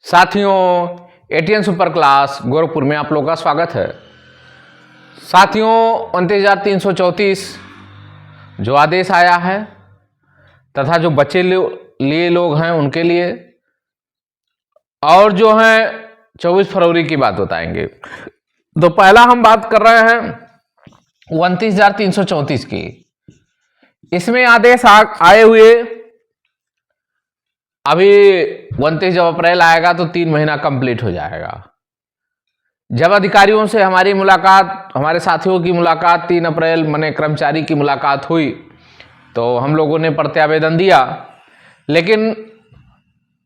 साथियों, ATN super class Gorakhpur में आप लोगों का स्वागत है। साथियों, 29,334 जो आदेश आया है तथा जो बचे लिए लोग हैं उनके लिए, और जो हैं 24 फरवरी की बात बताएंगे। तो पहला हम बात कर रहे हैं 29,334 की। इसमें आदेश आए हुए अभी 29 जब अप्रैल आएगा तो 3 महीना कंप्लीट हो जाएगा। जब अधिकारियों से हमारी मुलाकात, हमारे साथियों की मुलाकात 3 अप्रैल माने कर्मचारी की मुलाकात हुई तो हम लोगों ने प्रत्यावेदन दिया, लेकिन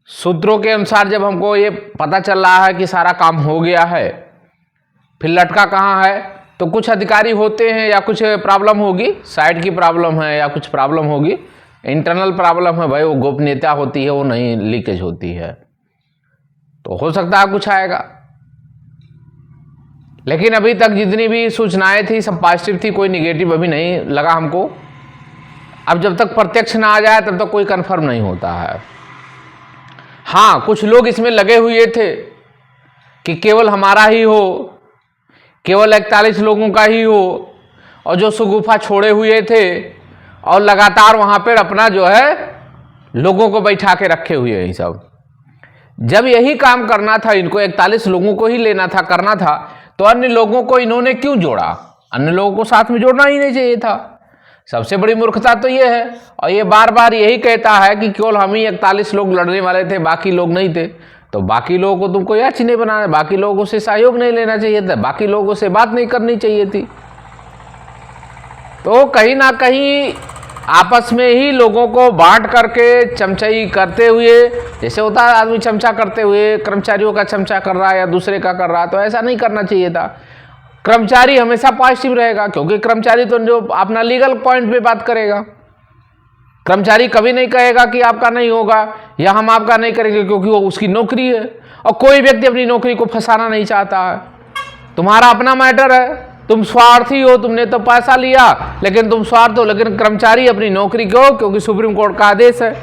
सूत्रों के अनुसार जब हमको ये पता चल रहा है कि सारा काम हो गया है, फिर लटका कहाँ है, तो कुछ अधिकारी होते हैं या कुछ प्रॉब्लम होगी, साइट की प्रॉब्लम है या कुछ प्रॉब्लम होगी, इंटरनल प्रॉब्लम है भाई, वो गोपनीयता होती है, वो नहीं लीकेज होती है, तो हो सकता है कुछ आएगा। लेकिन अभी तक जितनी भी सूचनाएं थी सब पॉजिटिव थी, कोई निगेटिव अभी नहीं लगा हमको। अब जब तक प्रत्यक्ष ना आ जाए तब तक कोई कंफर्म नहीं होता है। हाँ, कुछ लोग इसमें लगे हुए थे कि केवल हमारा ही हो, केवल 41 लोगों का ही हो, और जो सुगुफा छोड़े हुए थे और लगातार वहां पर अपना जो है लोगों को बैठा के रखे हुए हैं सब। जब यही काम करना था, इनको 41 लोगों को ही लेना था, करना था, तो अन्य लोगों को इन्होंने क्यों जोड़ा? अन्य लोगों को साथ में जोड़ना ही नहीं चाहिए था। सबसे बड़ी मूर्खता तो ये है, और ये बार बार यही कहता है कि केवल हम ही 41 लोग लड़ने वाले थे, बाकी लोग नहीं थे। तो बाकी लोगों को तुमको याची नहीं बनाना, बाकी लोगों से सहयोग नहीं लेना चाहिए था, बाकी लोगों से बात नहीं करनी चाहिए थी। तो कहीं ना कहीं आपस में ही लोगों को बांट करके चमचाई करते हुए, जैसे होता है आदमी चमचा करते हुए कर्मचारियों का चमचा कर रहा है या दूसरे का कर रहा है, तो ऐसा नहीं करना चाहिए था। कर्मचारी हमेशा पॉजिटिव रहेगा, क्योंकि कर्मचारी तो जो अपना लीगल पॉइंट पे बात करेगा। कर्मचारी कभी नहीं कहेगा कि आपका नहीं होगा या हम आपका नहीं करेंगे, क्योंकि वो उसकी नौकरी है, और कोई व्यक्ति अपनी नौकरी को फंसाना नहीं चाहता है। तुम्हारा अपना मैटर है, तुम स्वार्थी हो, तुमने तो पैसा लिया लेकिन तुम स्वार्थ हो, लेकिन कर्मचारी अपनी नौकरी को, क्योंकि सुप्रीम कोर्ट का आदेश है।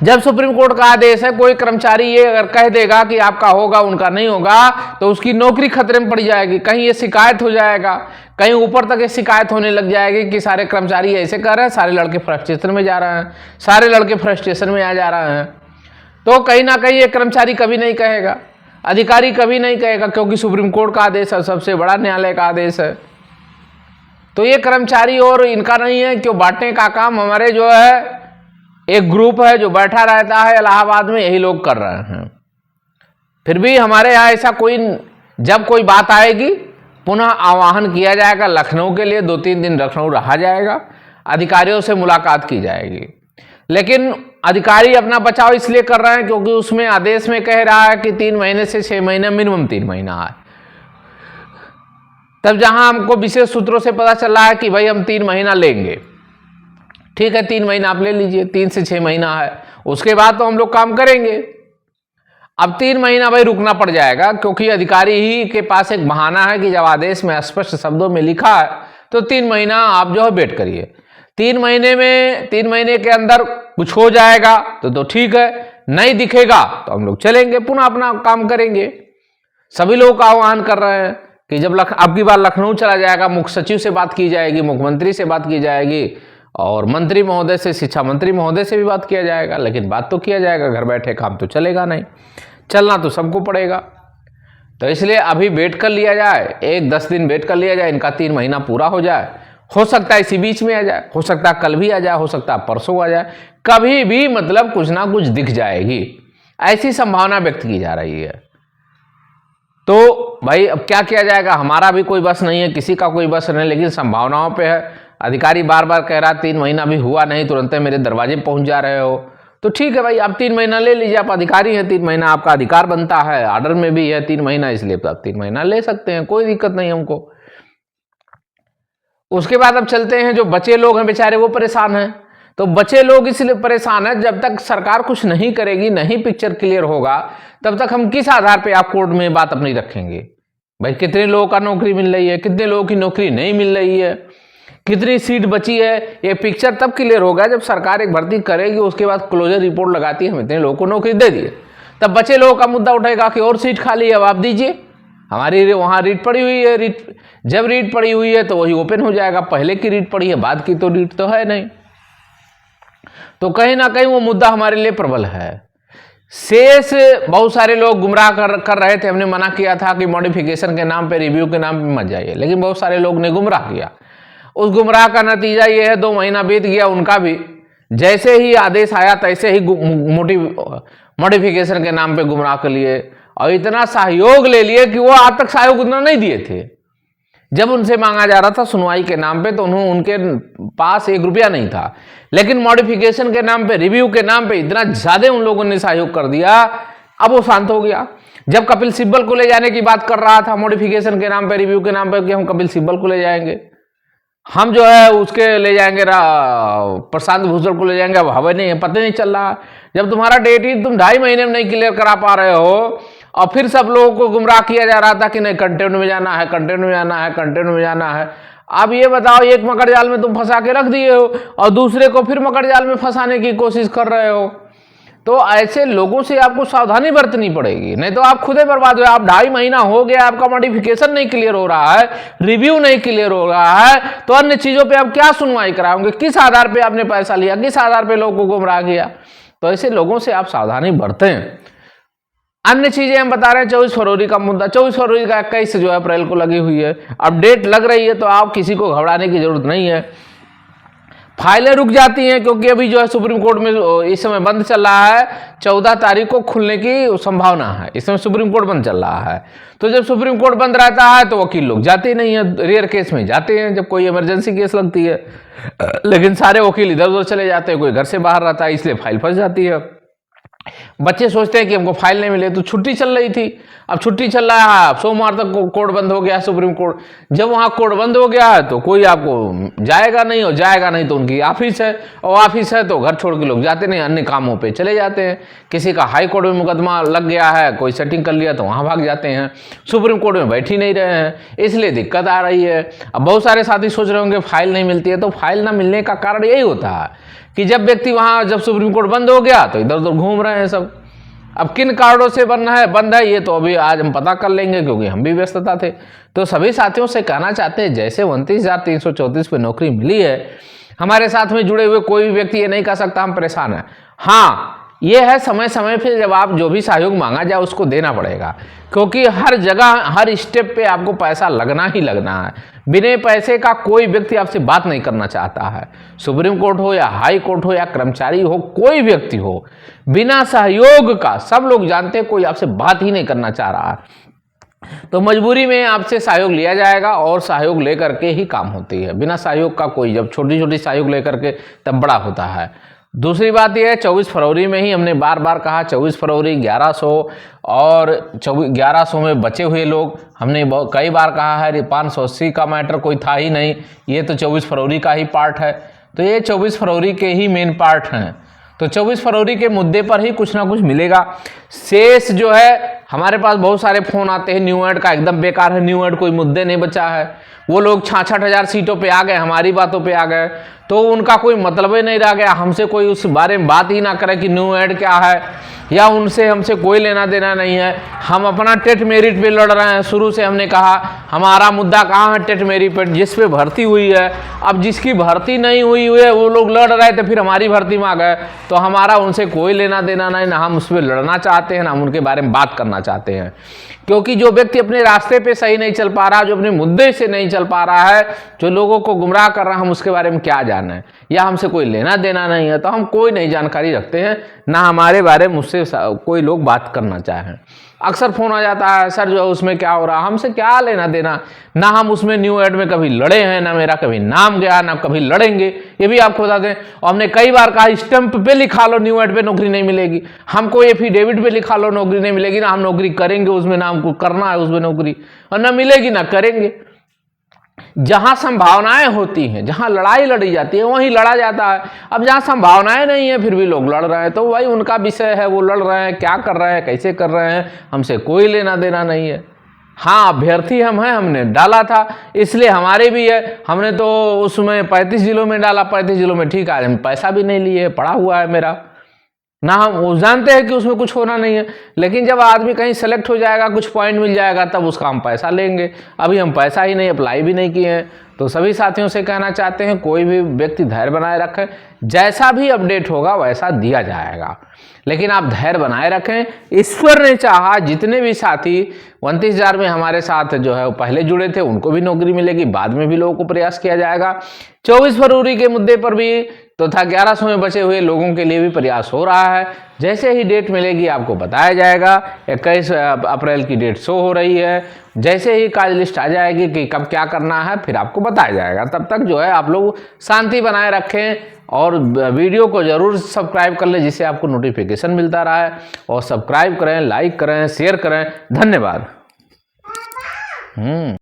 जब सुप्रीम कोर्ट का आदेश है, कोई कर्मचारी ये अगर कह देगा कि आपका होगा उनका नहीं होगा, तो उसकी नौकरी खतरे में पड़ जाएगी। कहीं ये शिकायत हो जाएगा, कहीं ऊपर तक ये शिकायत होने लग जाएगी कि सारे कर्मचारी ऐसे कर रहे हैं, सारे लड़के फ्रस्ट्रेशन में जा रहे हैं, सारे लड़के फ्रस्ट्रेशन में आ जा रहे हैं। तो कहीं ना कहीं ये कर्मचारी कभी नहीं कहेगा, अधिकारी कभी नहीं कहेगा, क्योंकि सुप्रीम कोर्ट का आदेश है, सबसे बड़ा न्यायालय का आदेश है। तो ये कर्मचारी और इनका नहीं है, क्यों बांटने का काम हमारे जो है एक ग्रुप है जो बैठा रहता है इलाहाबाद में, यही लोग कर रहे हैं। फिर भी हमारे यहाँ ऐसा कोई, जब कोई बात आएगी पुनः आह्वान किया जाएगा लखनऊ के लिए, 2-3 दिन लखनऊ रहा जाएगा, अधिकारियों से मुलाकात की जाएगी। लेकिन अधिकारी अपना बचाव इसलिए कर रहे हैं क्योंकि उसमें आदेश में कह रहा है कि 3 महीने से 6 महीने, मिनिमम 3 महीना है। तब जहां हमको विशेष सूत्रों से पता चल रहा है कि भाई हम 3 महीना लेंगे, ठीक है 3 महीना आप ले लीजिए, 3 से 6 महीना है, उसके बाद तो हम लोग काम करेंगे। अब 3 महीना भाई रुकना पड़ जाएगा, क्योंकि अधिकारी ही के पास एक बहाना है कि जब आदेश में स्पष्ट शब्दों में लिखा है तो 3 महीना आप जो है वेट करिए। 3 महीने में, 3 महीने के अंदर कुछ हो जाएगा तो ठीक है, नहीं दिखेगा तो हम लोग चलेंगे, पुनः अपना काम करेंगे। सभी लोग का आह्वान कर रहे हैं कि जब अब की बार लखनऊ चला जाएगा, मुख्य सचिव से बात की जाएगी, मुख्यमंत्री से बात की जाएगी, और मंत्री महोदय से, शिक्षा मंत्री महोदय से भी बात किया जाएगा। लेकिन बात तो किया जाएगा, घर बैठे काम तो चलेगा नहीं, चलना तो सबको पड़ेगा। तो इसलिए अभी वेट कर लिया जाए, 1-10 दिन वेट कर लिया जाए, इनका 3 महीना पूरा हो जाए। हो सकता है इसी बीच में आ जाए, हो सकता है कल भी आ जाए, हो सकता है परसों आ जाए, कभी भी मतलब कुछ ना कुछ दिख जाएगी, ऐसी संभावना व्यक्त की जा रही है। तो भाई अब क्या किया जाएगा, हमारा भी कोई बस नहीं है, किसी का कोई बस नहीं, लेकिन संभावनाओं पे है। अधिकारी बार बार कह रहा 3 महीना भी हुआ नहीं, तुरंत मेरे दरवाजे पहुंच जा रहे हो, तो ठीक है भाई आप 3 महीना ले लीजिए, आप अधिकारी हैं, 3 महीना आपका अधिकार बनता है, ऑर्डर में भी है 3 महीना, इसलिए तो आप 3 महीना ले सकते हैं, कोई दिक्कत नहीं हमको। उसके बाद अब चलते हैं, जो बचे लोग हैं बेचारे वो परेशान हैं। तो बचे लोग इसलिए परेशान है, जब तक सरकार कुछ नहीं करेगी, नहीं पिक्चर क्लियर होगा, तब तक हम किस आधार पे आप कोर्ट में बात अपनी रखेंगे? भाई कितने लोगों का नौकरी मिल रही है, कितने लोगों की नौकरी नहीं मिल रही है, कितनी सीट बची है, ये पिक्चर तब क्लियर होगा जब सरकार एक भर्ती करेगी, उसके बाद क्लोजर रिपोर्ट लगाती है हम इतने लोगों को नौकरी दे दिए। तब बचे लोगों का मुद्दा उठेगा कि और सीट खाली है, अब आप दीजिए, हमारी वहाँ रीट पड़ी हुई है। रीट जब रीट पड़ी हुई है तो वही ओपन हो जाएगा। पहले की रीट पड़ी है, बाद की तो रीट तो है नहीं। तो कहीं ना कहीं वो मुद्दा हमारे लिए प्रबल है। शेष बहुत सारे लोग गुमराह कर रहे थे। हमने मना किया था कि मॉडिफिकेशन के नाम पे, रिव्यू के नाम पे मत जाइए, लेकिन बहुत सारे लोग ने गुमराह किया। उस गुमराह का नतीजा ये है, 2 महीना बीत गया, उनका भी जैसे ही आदेश आया तैसे ही मॉडिफिकेशन के नाम पे गुमराह कर लिए और इतना सहयोग ले लिए कि वो आज तक सहयोग उतना नहीं दिए थे। जब उनसे मांगा जा रहा था सुनवाई के नाम पे तो उनके पास 1 रुपया नहीं था, लेकिन मॉडिफिकेशन के नाम पे, रिव्यू के नाम पे इतना ज्यादा उन लोगों ने सहयोग कर दिया, अब वो शांत हो गया। जब कपिल सिब्बल को ले जाने की बात कर रहा था मॉडिफिकेशन के नाम पे, रिव्यू के नाम पे, कि हम कपिल सिब्बल को ले जाएंगे, हम जो है उसके ले जाएंगे, प्रशांत भूषण को ले जाएंगे, अब हवा नहीं है, पता नहीं चल रहा। जब तुम्हारा डेट ही तुम 2.5 महीने में नहीं क्लियर करा पा रहे हो और फिर सब लोगों को गुमराह किया जा रहा था कि नहीं कंटेंट में जाना है, कंटेंट में जाना है, कंटेंट में जाना है। अब ये बताओ, एक मकड़ जाल में तुम फंसा के रख दिए हो और दूसरे को फिर मकड़ जाल में फंसाने की कोशिश कर रहे हो। तो ऐसे लोगों से आपको सावधानी बरतनी पड़ेगी, नहीं तो आप खुद ही बर्बाद हो। आप 2.5 महीना हो गया, आपका मॉडिफिकेशन नहीं क्लियर हो रहा है, रिव्यू नहीं क्लियर हो रहा है, तो अन्य चीजों पे आप क्या सुनवाई कराओगे? किस आधार पे आपने पैसा लिया, किस आधार पे लोगों को गुमराह किया? तो ऐसे लोगों से आप सावधानी बरतें। अन्य चीजें हम बता रहे हैं, 24 फरवरी का मुद्दा, 24 फरवरी का 21 जो है अप्रैल को लगी हुई है। अपडेट लग रही है तो आप किसी को घबराने की जरूरत नहीं है। फाइलें रुक जाती हैं क्योंकि अभी जो है सुप्रीम कोर्ट में इस समय बंद चल रहा है। 14 तारीख को खुलने की संभावना है। इस समय सुप्रीम कोर्ट बंद चल रहा है, तो जब सुप्रीम कोर्ट बंद रहता है तो वकील लोग जाते नहीं है, रेयर केस में जाते हैं जब कोई इमरजेंसी केस लगती है, लेकिन सारे वकील इधर उधर चले जाते हैं, कोई घर से बाहर रहता है, इसलिए फाइल फंस जाती है। बच्चे सोचते हैं कि हमको फाइल नहीं मिले, तो छुट्टी चल रही थी, अब छुट्टी चल रहा है, अब सोमवार तक कोर्ट बंद हो गया सुप्रीम कोर्ट। जब वहाँ कोर्ट बंद हो गया है तो कोई आपको जाएगा नहीं, और जाएगा नहीं तो उनकी ऑफिस है, और ऑफिस है तो घर छोड़ के लोग जाते नहीं, अन्य कामों पे चले जाते हैं। किसी का हाई कोर्ट में मुकदमा लग गया है, कोई सेटिंग कर लिया तो वहाँ भाग जाते हैं, सुप्रीम कोर्ट में बैठ ही नहीं रहे हैं, इसलिए दिक्कत आ रही है। अब बहुत सारे साथी सोच रहे होंगे फाइल नहीं मिलती है, तो फाइल ना मिलने का कारण यही होता है कि जब व्यक्ति वहाँ, जब सुप्रीम कोर्ट बंद हो गया तो इधर उधर घूम रहे हैं सब। अब किन कारणों से बंद है ये तो अभी आज हम पता कर लेंगे, क्योंकि हम भी व्यस्तता थे। तो सभी साथियों से कहना चाहते हैं, जैसे 29,334 पे नौकरी मिली है, हमारे साथ में जुड़े हुए कोई भी व्यक्ति ये नहीं कह सकता हम परेशान हैं। हाँ, ये है समय समय पे जब आप जो भी सहयोग मांगा जाए उसको देना पड़ेगा, क्योंकि हर जगह हर स्टेप पे आपको पैसा लगना ही लगना है। बिना पैसे का कोई व्यक्ति आपसे बात नहीं करना चाहता है, सुप्रीम कोर्ट हो या हाई कोर्ट हो या कर्मचारी हो, कोई व्यक्ति हो, बिना सहयोग का सब लोग जानते हैं कोई आपसे बात ही नहीं करना चाह रहा है। तो मजबूरी में आपसे सहयोग लिया जाएगा और सहयोग लेकर के ही काम होती है। बिना सहयोग का कोई, जब छोटी छोटी सहयोग लेकर के तब बड़ा होता है। दूसरी बात यह है, 24 फरवरी में ही हमने बार बार कहा, 24 फरवरी 1100 और 1100 में बचे हुए लोग, हमने कई बार कहा है 580 का मैटर कोई था ही नहीं, ये तो 24 फरवरी का ही पार्ट है। तो ये 24 फरवरी के ही मेन पार्ट हैं। तो 24 फरवरी के मुद्दे पर ही कुछ ना कुछ मिलेगा। शेष जो है, हमारे पास बहुत सारे फोन आते हैं, न्यू एड का एकदम बेकार है, न्यू एड कोई मुद्दे नहीं बचा है, वो लोग 66,000 सीटों पे आ गए, हमारी बातों पे आ गए, तो उनका कोई मतलब ही नहीं रह गया। हमसे कोई उस बारे में बात ही ना करे कि न्यू एड क्या है, या उनसे हमसे कोई लेना देना नहीं है। हम अपना टेट मेरिट पे लड़ रहे हैं। शुरू से हमने कहा हमारा मुद्दा कहाँ है, टेट मेरिट पे, जिस पे भर्ती हुई है। अब जिसकी भर्ती नहीं हुई है वो लोग लड़ रहे थे, फिर हमारी भर्ती में आ गए, तो हमारा उनसे कोई लेना देना नहीं, ना हम उस पर लड़ना चाहते हैं, ना हम उनके बारे में बात करना चाहते हैं। क्योंकि जो व्यक्ति अपने रास्ते पे सही नहीं चल पा रहा, जो अपने मुद्दे से नहीं चल पा रहा है, जो लोगों को गुमराह कर रहा है, हम उसके बारे में क्या जाने, या हमसे कोई लेना देना नहीं है, तो हम कोई नहीं जानकारी रखते हैं, ना हमारे बारे में मुझसे कोई लोग बात करना चाहें। अक्सर फोन आ जाता है, सर जो है उसमें क्या हो रहा, हमसे क्या लेना देना, ना हम उसमें न्यू एड में कभी लड़े हैं, ना मेरा कभी नाम गया, ना कभी लड़ेंगे, ये भी आपको बता दें। और हमने कई बार कहा स्टैंप पे लिखा लो न्यू एड पे नौकरी नहीं मिलेगी, हमको एफिडेविट पे लिखा लो नौकरी नहीं मिलेगी, ना हम नौकरी करेंगे उसमें, ना हमको करना है उसमें नौकरी, और ना मिलेगी ना करेंगे। जहां संभावनाएं होती हैं, जहां लड़ाई लड़ी जाती है वहीं लड़ा जाता है। अब जहां संभावनाएं नहीं है फिर भी लोग लड़ रहे हैं, तो वही उनका विषय है, वो लड़ रहे हैं, क्या कर रहे हैं, कैसे कर रहे हैं, हमसे कोई लेना देना नहीं है। हाँ, अभ्यर्थी हम हैं, हमने डाला था इसलिए हमारे भी है, हमने तो उसमें 35 जिलों में डाला, 35 जिलों में ठीक है, हम पैसा भी नहीं लिए, पड़ा हुआ है मेरा, ना हम वो जानते हैं कि उसमें कुछ होना नहीं है, लेकिन जब आदमी कहीं सेलेक्ट हो जाएगा, कुछ पॉइंट मिल जाएगा, तब उसका हम पैसा लेंगे। अभी हम पैसा ही नहीं, अप्लाई भी नहीं किए हैं। तो सभी साथियों से कहना चाहते हैं, कोई भी व्यक्ति धैर्य बनाए रखें, जैसा भी अपडेट होगा वैसा दिया जाएगा, लेकिन आप धैर्य बनाए रखें। ईश्वर ने चाहा जितने भी साथी 29,000 में हमारे साथ जो है वो पहले जुड़े थे, उनको भी नौकरी मिलेगी, बाद में भी लोगों को प्रयास किया जाएगा। 24 फरवरी के मुद्दे पर भी तथा 1100 में बचे हुए लोगों के लिए भी प्रयास हो रहा है। जैसे ही डेट मिलेगी आपको बताया जाएगा। 21 अप्रैल की डेट शो हो रही है। जैसे ही कार्य लिस्ट आ जाएगी कि कब क्या करना है, फिर आपको बताया जाएगा। तब तक जो है आप लोग शांति बनाए रखें और वीडियो को जरूर सब्सक्राइब कर लें, जिससे आपको नोटिफिकेशन मिलता रहा है। और सब्सक्राइब करें, लाइक करें, शेयर करें। धन्यवाद।